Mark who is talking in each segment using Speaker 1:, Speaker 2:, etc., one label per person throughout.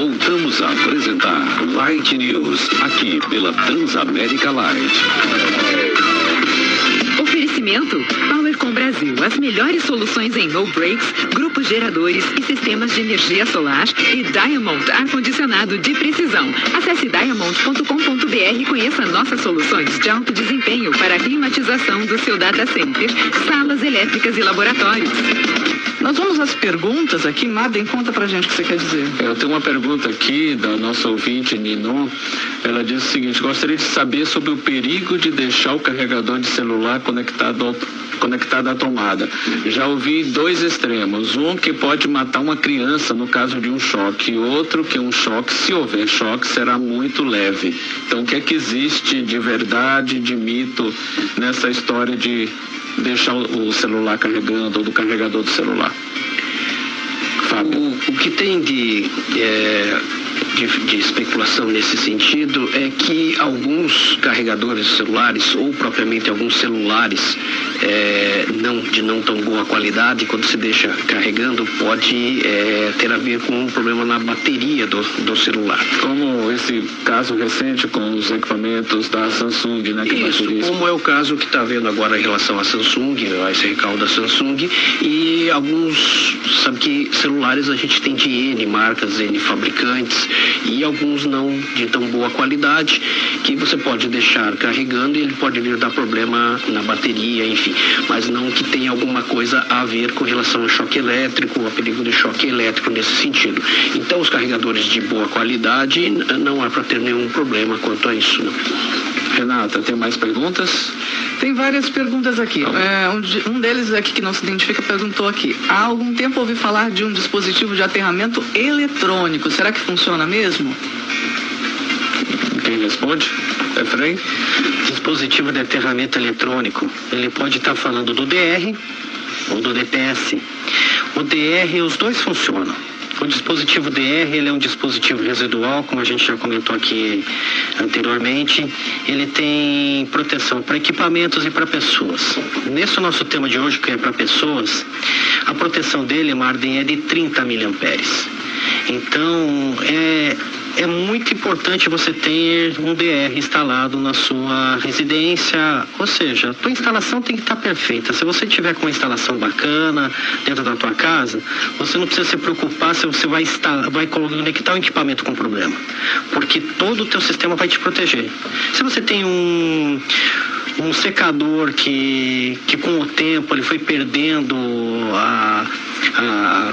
Speaker 1: Voltamos a apresentar Light News, aqui pela Transamérica Light.
Speaker 2: Oferecimento PowerCom Brasil, as melhores soluções em no breaks, grupos geradores e sistemas de energia solar, e Diamond ar-condicionado de precisão. Acesse diamond.com.br e conheça nossas soluções de alto desempenho para a climatização do seu data center, salas elétricas e laboratórios.
Speaker 3: Nós vamos às perguntas aqui. Madem, conta pra gente o que você quer dizer.
Speaker 4: Eu tenho uma pergunta aqui da nossa ouvinte, Ninon. Ela diz o seguinte: gostaria de saber sobre o perigo de deixar o carregador de celular conectado à tomada. Já ouvi dois extremos. Um que pode matar uma criança no caso de um choque, e outro que um choque, se houver choque, será muito leve. Então, o que é que existe de verdade, de mito nessa história de deixar o celular carregando, ou do carregador do celular? Fábio.
Speaker 5: O que tem de especulação nesse sentido é que alguns carregadores celulares, ou propriamente alguns celulares não tão boa qualidade, quando se deixa carregando, pode ter a ver com um problema na bateria do celular.
Speaker 4: Como esse caso recente com os equipamentos da Samsung, né?
Speaker 5: Isso, como é o caso que está vendo agora em relação à Samsung, a esse recalque da Samsung, e alguns, sabe que celulares a gente tem de N marcas, N fabricantes, e alguns não de tão boa qualidade, que você pode deixar carregando e ele pode vir dar problema na bateria, enfim, mas não que tenha alguma coisa a ver com relação ao choque elétrico, a perigo de choque elétrico nesse sentido. Então, os carregadores de boa qualidade não há para ter nenhum problema quanto a isso, não.
Speaker 4: Renata, tem mais perguntas?
Speaker 3: Tem várias perguntas aqui. Um deles aqui que não se identifica perguntou aqui: há algum tempo ouvi falar de um dispositivo de aterramento eletrônico. Será que funciona mesmo?
Speaker 4: Quem responde? Efraim?
Speaker 5: Dispositivo de aterramento eletrônico, ele pode estar falando do DR ou do DPS. O DR, os dois funcionam. O dispositivo DR, ele é um dispositivo residual, como a gente já comentou aqui anteriormente. Ele tem proteção para equipamentos e para pessoas. Nesse nosso tema de hoje, que é para pessoas, a proteção dele, Marden, é de 30 miliamperes. Então, é muito importante você ter um DR instalado na sua residência, ou seja, a tua instalação tem que estar perfeita. Se você tiver com uma instalação bacana dentro da tua casa, você não precisa se preocupar se você vai conectar um equipamento com problema, porque todo o teu sistema vai te proteger. Se você tem um secador que com o tempo ele foi perdendo a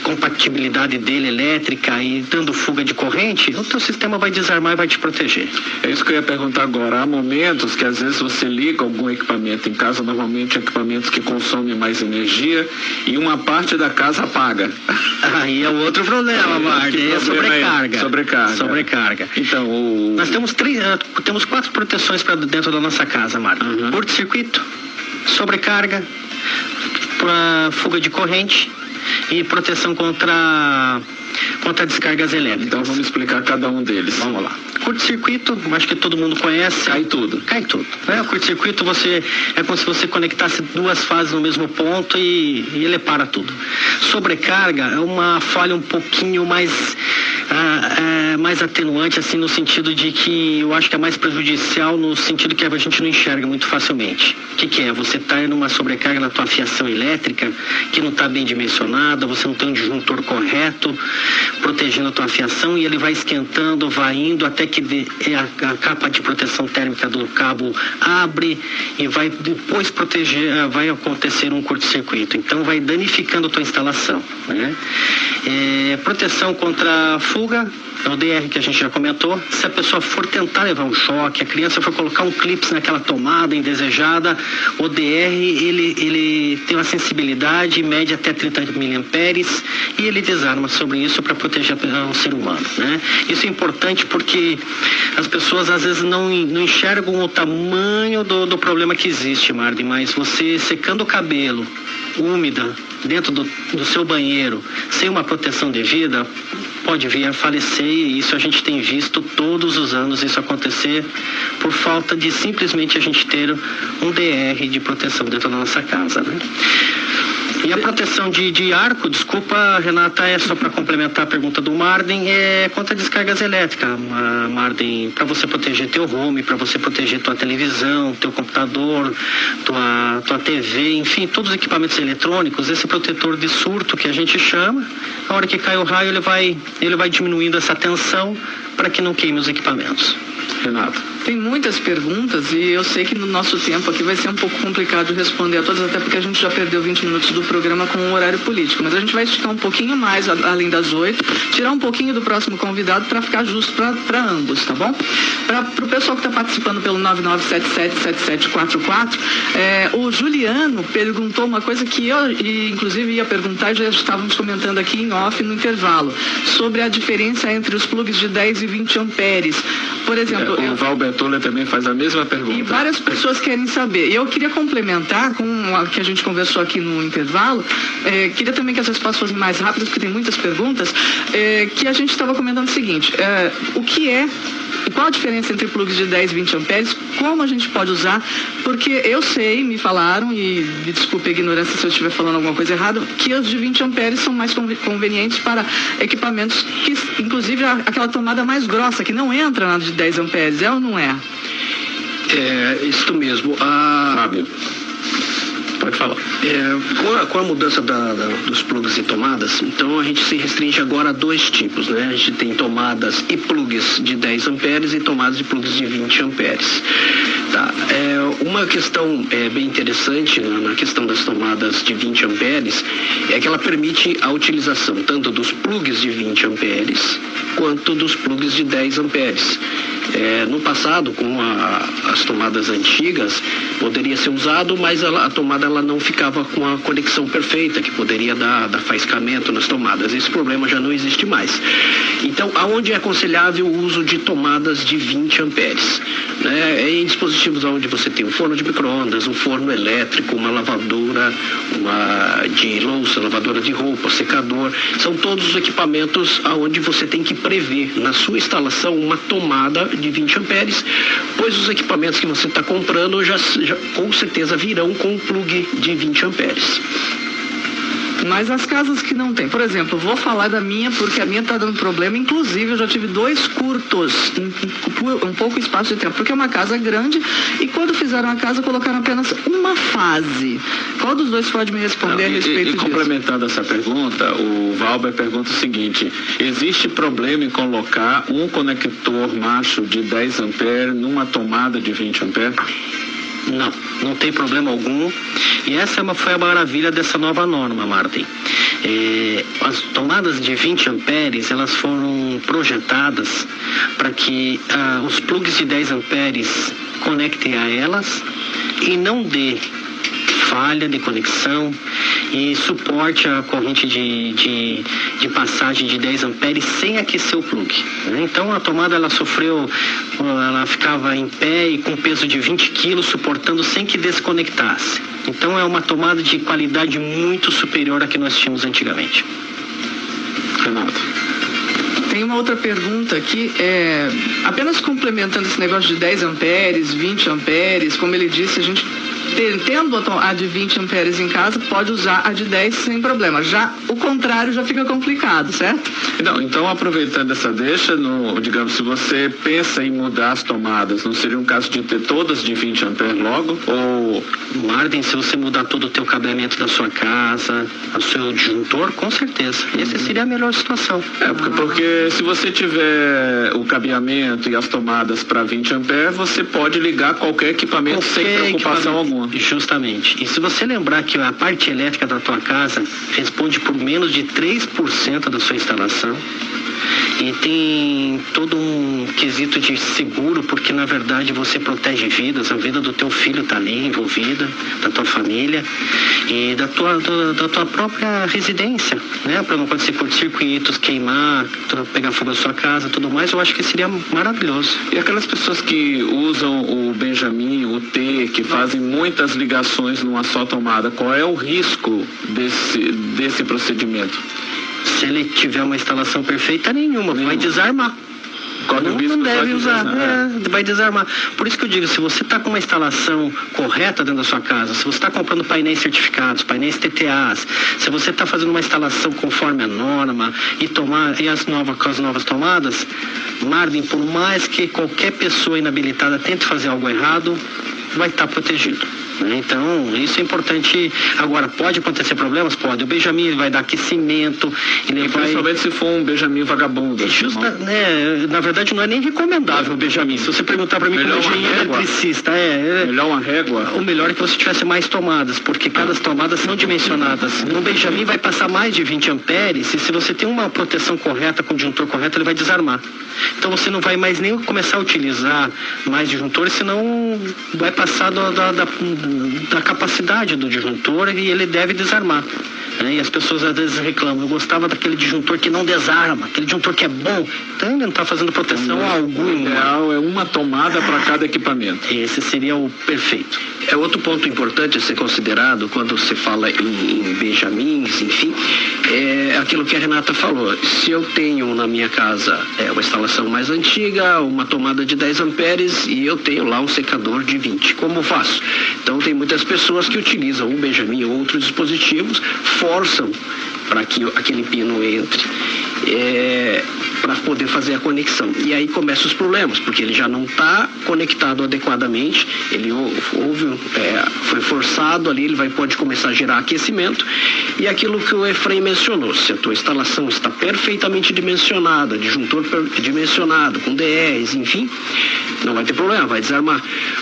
Speaker 5: compatibilidade dele elétrica e dando fuga de corrente, o teu sistema vai desarmar e vai te proteger.
Speaker 4: É isso que eu ia perguntar agora. Há momentos que às vezes você liga algum equipamento em casa, normalmente equipamentos que consomem mais energia, e uma parte da casa apaga.
Speaker 5: Aí é outro problema, Martin, é sobrecarga. Sobrecarga.
Speaker 4: Então,
Speaker 5: nós temos 4 proteções para dentro da nossa casa, Martin. Curto-circuito, sobrecarga, para fuga de corrente e proteção contra descargas elétricas.
Speaker 4: Então vamos explicar cada um deles.
Speaker 5: Vamos lá. Curto-circuito, acho que todo mundo conhece.
Speaker 4: Cai tudo.
Speaker 5: O curto-circuito é como se você conectasse 2 fases no mesmo ponto e ele para tudo. Sobrecarga é uma falha um pouquinho mais atenuante, assim, no sentido de que eu acho que é mais prejudicial, no sentido que a gente não enxerga muito facilmente. O que é? Você está numa sobrecarga na tua fiação elétrica que não está bem dimensionada, você não tem um disjuntor correto protegendo a tua fiação, e ele vai esquentando, vai indo até que a capa de proteção térmica do cabo abre e vai depois vai acontecer um curto-circuito. Então vai danificando a tua instalação, né? Proteção contra fuga, é o DR que a gente já comentou. Se a pessoa for tentar levar um choque, a criança for colocar um clipe naquela tomada indesejada, o DR ele tem uma sensibilidade, mede até 30 miliamperes e ele desarma sobre isso para proteger o ser humano, né? Isso é importante porque as pessoas às vezes não enxergam o tamanho do problema que existe, Marden, mas você secando o cabelo úmida dentro do seu banheiro sem uma proteção devida, pode vir a falecer, e isso a gente tem visto todos os anos isso acontecer por falta de simplesmente a gente ter um DR de proteção dentro da nossa casa, né? E a proteção de arco, desculpa, Renata, é só para complementar a pergunta do Marden, é contra descargas elétricas, Marden, para você proteger teu home, para você proteger tua televisão, teu computador, tua TV, enfim, todos os equipamentos eletrônicos, esse protetor de surto que a gente chama, a hora que cai o raio ele vai diminuindo essa tensão para que não queime os equipamentos.
Speaker 4: Renato.
Speaker 3: Tem muitas perguntas e eu sei que no nosso tempo aqui vai ser um pouco complicado de responder a todas, até porque a gente já perdeu 20 minutos do programa com o horário político, mas a gente vai esticar um pouquinho mais além das 8, tirar um pouquinho do próximo convidado para ficar justo para ambos, tá bom? Para o pessoal que está participando pelo 99777744, o Juliano perguntou uma coisa que eu inclusive ia perguntar e já estávamos comentando aqui em off no intervalo, sobre a diferença entre os plugs de 10 e 20 amperes. Por exemplo,
Speaker 4: o Val Bertolli também faz a mesma pergunta.
Speaker 3: E várias pessoas querem saber. E eu queria complementar com o que a gente conversou aqui no intervalo. Queria também que as respostas fossem mais rápidas, porque tem muitas perguntas. Que a gente estava comentando o seguinte: o que é e qual a diferença entre plugs de 10 e 20 amperes? Como a gente pode usar? Porque eu sei, me falaram, e me desculpe a ignorância se eu estiver falando alguma coisa errada, que os de 20 amperes são mais convenientes para equipamentos que, inclusive, aquela tomada mais grossa, que não entra na de 10 amperes, é ou não é?
Speaker 6: É isso mesmo.
Speaker 4: Fábio, pode falar.
Speaker 6: Com a mudança dos plugs e tomadas, então a gente se restringe agora a dois tipos, né? A gente tem tomadas e plugs de 10 amperes e tomadas de plugs de 20 amperes. Tá? Uma questão bem interessante na questão das tomadas de 20 amperes é que ela permite a utilização tanto dos plugs de 20 amperes quanto dos plugs de 10 amperes. No passado, com as tomadas antigas, poderia ser usado, mas a tomada ela não ficava com a conexão perfeita, que poderia dar faiscamento nas tomadas. Esse problema já não existe mais. Então, aonde é aconselhável o uso de tomadas de 20 amperes? Em dispositivos onde você tem um forno de micro-ondas, um forno elétrico, uma lavadora, de louça, lavadora de roupa, secador, são todos os equipamentos aonde você tem que prever na sua instalação uma tomada de 20 amperes, pois os equipamentos que você está comprando já com certeza virão com plug de 20 amperes.
Speaker 3: Mas as casas que não tem, por exemplo, vou falar da minha, porque a minha está dando problema, inclusive eu já tive 2 curtos em um pouco espaço de tempo, porque é uma casa grande e quando fizeram a casa colocaram apenas uma fase. Qual dos dois pode me responder a respeito disso?
Speaker 4: Complementando essa pergunta, o Valber pergunta o seguinte: existe problema em colocar um conector macho de 10 amperes numa tomada de 20 amperes?
Speaker 5: Não tem problema algum. E essa foi a maravilha dessa nova norma, Martin. As tomadas de 20 amperes, elas foram projetadas para que os plugs de 10 amperes conectem a elas e não dê falha de conexão e suporte a corrente de passagem de 10 amperes sem aquecer o plug. Então a tomada ela ficava em pé e com peso de 20 kg, suportando sem que desconectasse. Então é uma tomada de qualidade muito superior à que nós tínhamos antigamente.
Speaker 4: Renato.
Speaker 3: Tem uma outra pergunta aqui, apenas complementando esse negócio de 10 amperes, 20 amperes, como ele disse, a gente tendo a de 20 amperes em casa, pode usar a de 10 sem problema. Já o contrário já fica complicado, certo?
Speaker 4: Então aproveitando essa deixa, digamos, se você pensa em mudar as tomadas, não seria um caso de ter todas de 20 amperes logo? Ou,
Speaker 5: Marden, se você mudar todo o teu cabeamento da sua casa, o seu disjuntor, com certeza. Essa seria a melhor situação.
Speaker 4: Porque se você tiver o cabeamento e as tomadas para 20 amperes, você pode ligar qualquer equipamento sem preocupação alguma.
Speaker 5: Justamente. E se você lembrar que a parte elétrica da tua casa responde por menos de 3% da sua instalação, e tem todo um quesito de seguro, porque na verdade você protege vidas, a vida do teu filho está ali envolvida, da tua família e da tua própria residência, né? Para não acontecer curto-circuitos, queimar, pegar fogo na sua casa, tudo mais, eu acho que seria maravilhoso.
Speaker 4: E aquelas pessoas que usam o Benjamin, o T, que fazem muitas ligações numa só tomada, qual é o risco desse procedimento?
Speaker 5: Se ele tiver uma instalação perfeita, nenhuma, vai desarmar. não deve usar, vai desarmar. Por isso que eu digo, se você está com uma instalação correta dentro da sua casa, se você está comprando painéis certificados, painéis TTAs, se você está fazendo uma instalação conforme a norma e as novas tomadas, Marvin, por mais que qualquer pessoa inabilitada tente fazer algo errado, vai estar protegido. Então, isso é importante. Agora, pode acontecer problemas? Pode. O Benjamin vai dar aquecimento,
Speaker 4: principalmente se for um Benjamin vagabundo.
Speaker 5: Na verdade, não é nem recomendável o Benjamin. Se você perguntar para mim como engenheiro eletricista,
Speaker 4: melhor uma régua.
Speaker 5: O melhor é que você tivesse mais tomadas, porque cada tomadas são dimensionadas. No Benjamin vai passar mais de 20 amperes e se você tem uma proteção correta, com o disjuntor correto, ele vai desarmar. Então você não vai mais nem começar a utilizar mais disjuntores, senão vai passar da capacidade do disjuntor e ele deve desarmar. E as pessoas às vezes reclamam, eu gostava daquele disjuntor que não desarma, aquele disjuntor que é bom. Então ele não está fazendo proteção alguma.
Speaker 4: O ideal é uma tomada para cada equipamento.
Speaker 5: Esse seria o perfeito.
Speaker 6: Outro ponto importante a ser considerado quando você fala em Benjamins, enfim, é aquilo que a Renata falou. Se eu tenho na minha casa uma instalação mais antiga, uma tomada de 10 amperes e eu tenho lá um secador de 20, como faço? Então tem muitas pessoas que utilizam um Benjamin ou outros dispositivos, forçam para que aquele pino entre para poder fazer a conexão. E aí começam os problemas, porque ele já não está conectado adequadamente, ele foi forçado ali, ele pode começar a gerar aquecimento, e aquilo que o Efraim mencionou, se a tua instalação está perfeitamente dimensionada, disjuntor dimensionado, com DRs, enfim, não vai ter problema, vai desarmar.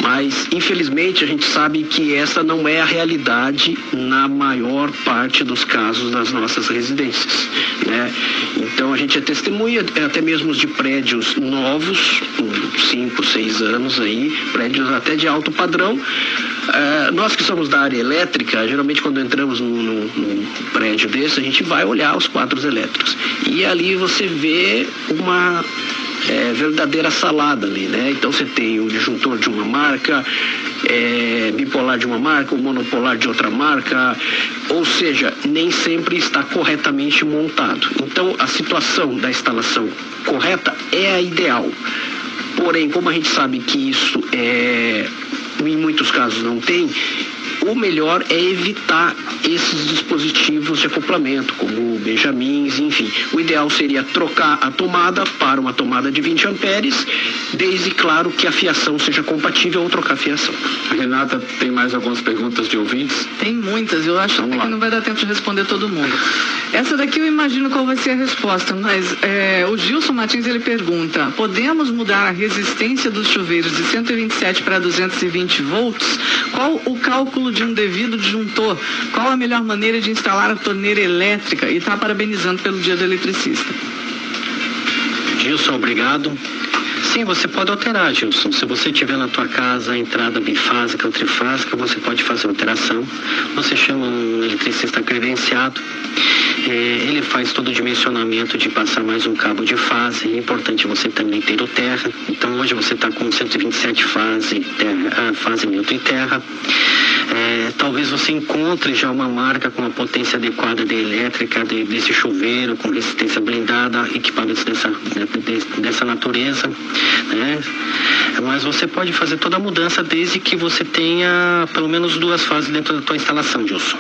Speaker 6: Mas, infelizmente, a gente sabe que essa não é a realidade na maior parte dos casos das nossas residências, né? Então, a gente é testemunha até mesmo de prédios novos, com 5, 6 anos aí, prédios até de alto padrão. Nós que somos da área elétrica, geralmente quando entramos num prédio desse, a gente vai olhar os quadros elétricos. E ali você vê uma verdadeira salada ali, né? Então você tem o disjuntor de uma marca, bipolar de uma marca, o monopolar de outra marca, ou seja, nem sempre está corretamente montado. Então a situação da instalação correta é a ideal. Porém, como a gente sabe que isso em muitos casos não tem, o melhor é evitar esses dispositivos de acoplamento, como Benjamins, enfim. O ideal seria trocar a tomada para uma tomada de 20 amperes, desde, claro, que a fiação seja compatível ou trocar a fiação.
Speaker 4: A Renata tem mais algumas perguntas de ouvintes?
Speaker 3: Tem muitas, eu acho que não vai dar tempo de responder todo mundo. Essa daqui eu imagino qual vai ser a resposta, mas o Gilson Martins, ele pergunta, podemos mudar a resistência dos chuveiros de 127 para 220 volts? Qual o cálculo de um devido disjuntor? Qual a melhor maneira de instalar a torneira elétrica? E está parabenizando pelo Dia do Eletricista.
Speaker 5: Gilson, obrigado. Sim, você pode alterar, Gilson. Se você tiver na tua casa a entrada bifásica ou trifásica, você pode fazer alteração. Você chama um eletricista credenciado. Ele faz todo o dimensionamento de passar mais um cabo de fase. É importante você também ter o terra. Então hoje você está com 127 fase neutro e terra. Talvez você encontre já uma marca com a potência adequada de elétrica desse chuveiro, com resistência blindada, equipamentos dessa natureza, né? Mas você pode fazer toda a mudança desde que você tenha pelo menos 2 fases dentro da tua instalação, Gilson.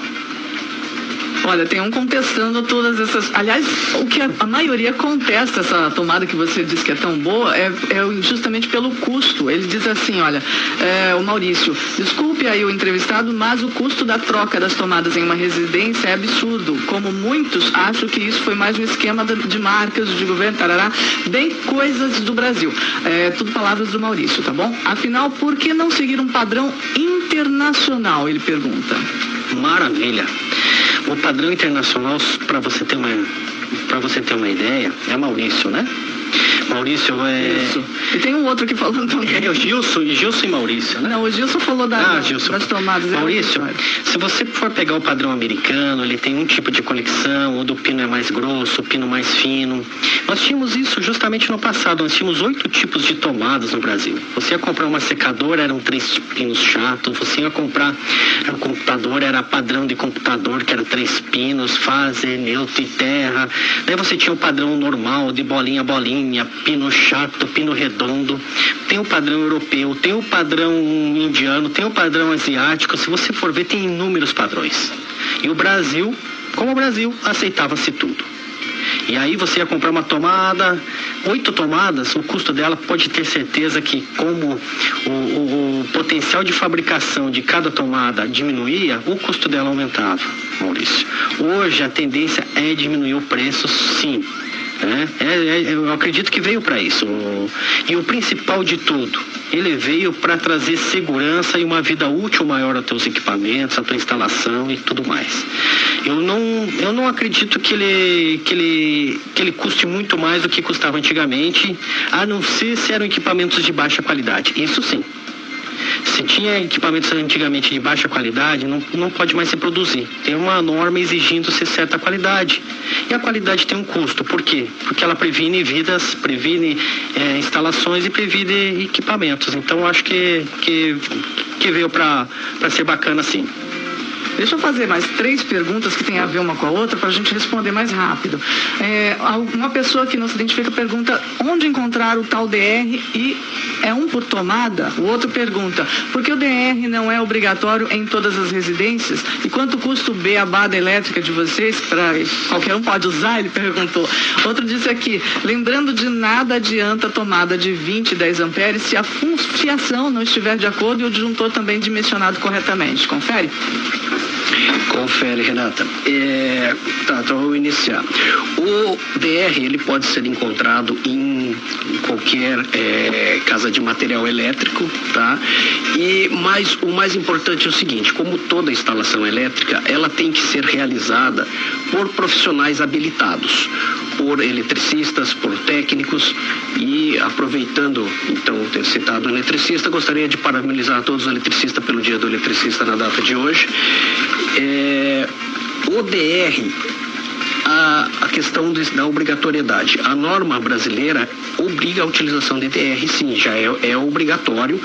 Speaker 3: Olha, tem um contestando todas essas... Aliás, o que a maioria contesta essa tomada que você diz que é tão boa é justamente pelo custo. Ele diz assim, olha, o Maurício, desculpe aí o entrevistado, mas o custo da troca das tomadas em uma residência é absurdo. Como muitos, acho que isso foi mais um esquema de marcas, de governo, tarará, bem coisas do Brasil. Tudo palavras do Maurício, tá bom? Afinal, por que não seguir um padrão internacional? Ele pergunta.
Speaker 5: Maravilha. O padrão internacional, para você ter uma ideia, é Maurício, né? Maurício
Speaker 3: Isso. E tem um outro que falou também.
Speaker 5: O Gilson e Maurício, né?
Speaker 3: Não, o Gilson falou das tomadas.
Speaker 5: Maurício, se você for pegar o padrão americano, ele tem um tipo de conexão, o do pino é mais grosso, o pino mais fino. Nós tínhamos isso justamente no passado, nós tínhamos 8 tipos de tomadas no Brasil. Você ia comprar uma secadora, eram 3 pinos chatos, você ia comprar um computador, era padrão de computador, que era 3 pinos, fase, neutro e terra. Daí você tinha o padrão normal, de bolinha, pino chato, pino redondo, tem o padrão europeu, tem o padrão indiano, tem o padrão asiático. Se você for ver, tem inúmeros padrões. E o Brasil, como o Brasil, aceitava-se tudo. E aí você ia comprar uma tomada, 8 tomadas, o custo dela pode ter certeza que como o potencial de fabricação de cada tomada diminuía, o custo dela aumentava, Maurício. Hoje a tendência é diminuir o preço, sim. Eu acredito que veio para isso. E o principal de tudo, ele veio para trazer segurança e uma vida útil maior aos teus equipamentos, à tua instalação e tudo mais. Eu não acredito que ele custe muito mais do que custava antigamente, a não ser se eram equipamentos de baixa qualidade. Isso sim. Se tinha equipamentos antigamente de baixa qualidade, não pode mais se produzir. Tem uma norma exigindo-se certa qualidade. E a qualidade tem um custo. Por quê? Porque ela previne vidas, previne instalações e previne equipamentos. Então, acho que veio para ser bacana, sim.
Speaker 3: Deixa eu fazer mais 3 perguntas que tem a ver uma com a outra para a gente responder mais rápido. Uma pessoa que não se identifica pergunta onde encontrar o tal DR e é um por tomada? O outro pergunta por que o DR não é obrigatório em todas as residências? E quanto custa o beabá da elétrica de vocês? Para qualquer um pode usar? Ele perguntou. Outro disse aqui, lembrando de nada adianta tomada de 20 e 10 amperes se a fiação não estiver de acordo e o disjuntor também dimensionado corretamente. Confere?
Speaker 6: Confere, Renata. Então vamos iniciar. O DR, ele pode ser encontrado em qualquer casa de material elétrico, tá? Mas o mais importante é o seguinte, como toda instalação elétrica, ela tem que ser realizada por profissionais habilitados, por eletricistas, por técnicos, e aproveitando, então, ter citado o eletricista, gostaria de parabenizar todos os eletricistas pelo Dia do Eletricista na data de hoje. O DR, a questão da obrigatoriedade. A norma brasileira obriga a utilização de DR, sim, já é obrigatório.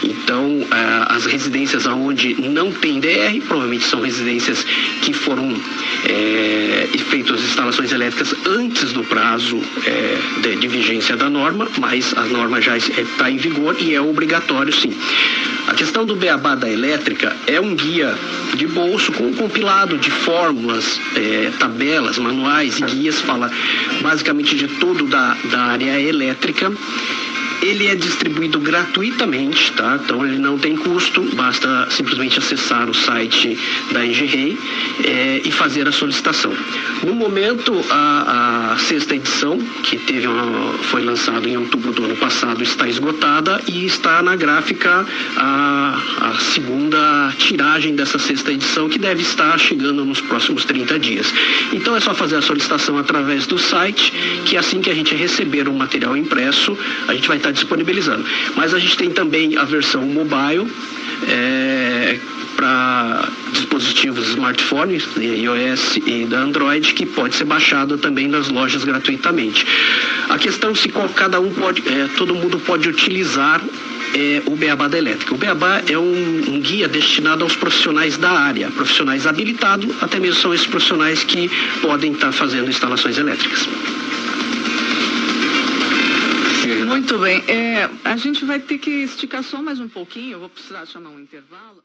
Speaker 6: Então, as residências onde não tem DR, provavelmente são residências que foram feitas instalações elétricas antes do prazo de vigência da norma, mas a norma já está em vigor e é obrigatório, sim. A questão do beabá da elétrica é um guia de bolso com um compilado de fórmulas, tabelas, manuais e guias, fala basicamente de tudo da área elétrica. Ele é distribuído gratuitamente, tá? Então ele não tem custo, basta simplesmente acessar o site da ENGIE e fazer a solicitação. No momento, a 6ª edição, que foi lançada em outubro do ano passado, está esgotada e está na gráfica a 2ª tiragem dessa 6ª edição, que deve estar chegando nos próximos 30 dias. Então é só fazer a solicitação através do site, que assim que a gente receber o material impresso, a gente vai estar disponibilizando. Mas a gente tem também a versão mobile para dispositivos smartphones, iOS e da Android, que pode ser baixado também nas lojas gratuitamente. A questão se cada um pode, todo mundo pode utilizar o beabá da elétrica. O beabá é um guia destinado aos profissionais da área, profissionais habilitados, até mesmo são esses profissionais que podem estar fazendo instalações elétricas.
Speaker 3: Muito bem. A gente vai ter que esticar só mais um pouquinho. Eu vou precisar chamar um intervalo.